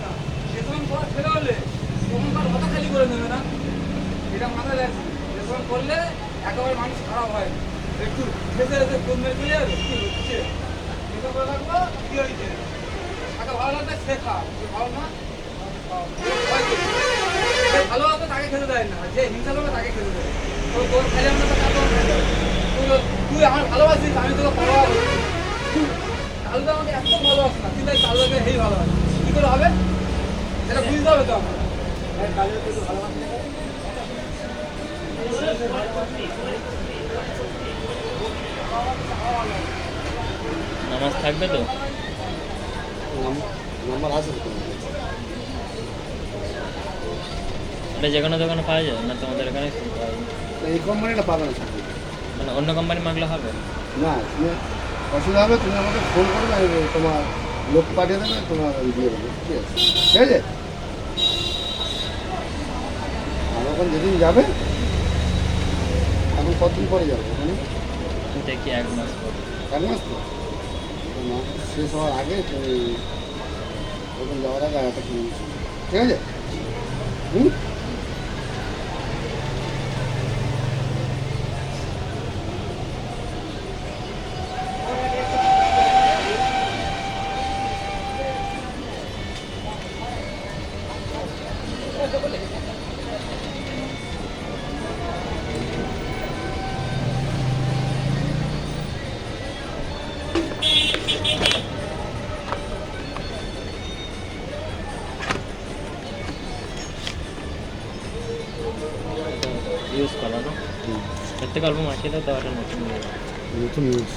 না, রেশন করা ছেড়ে হলে তখন তার মাথা খালি করে নেবে না, এটা মাথায় রাখছি। রেশন করলে একেবারে মানুষ খারাপ হয়, একটু খেতে খেতে কোন মেরে চলে যাবে, কি হচ্ছে এটা করে রাখবো, কি হয়েছে তাকে ভালো লাগবে শেখা, যে ভালো না যে ভালো হবে তাকে খেতে দেয় না, যে হিংসা করবে তাকে খেতে দেয়। তো তোর খাইলে আমরা তো কাজ তুই আমার ভালোবাসিস, আমি তোকে ভালোবাসি, কালকে আমাকে এত ভালোবাসি না, কিন্তু কালকে হেই ভালোবাসি, কি করে হবে সেটা বুঝতে হবে তো আমার। কালকে একটু ভালোবাসি নামাজ থাকবে তো? নাম্বার আছে তো? এটা যে কোনো দোকানে পাওয়া যায় না তোমাদের এখানে পাওয়া যায়? এই কোম্পানিটা পাবে না। মানে অন্য কোম্পানি মাগলে হবে না, তুমি অসুবিধা হবে, তুমি আমাকে ফোন করবে, আমি তোমার লোক পাঠিয়ে দেবে, তোমার আমি দিয়ে দেবো, ঠিক আছে? ঠিক আছে, আর ওখানে যেদিন যাবে, এখন কতদিন পরে যাবে ওখানে? দেখি 1 মাস পর। 1 মাস তো না, শেষ হওয়ার আগে তুমি ওখানে যাওয়ার আগে একটা কিনে নিচ্ছি, ঠিক আছে? হুম, ইউজ করো না, এর থেকে অল্প মাখিয়ে দাও, তাহলে নতুন নতুন নিউজ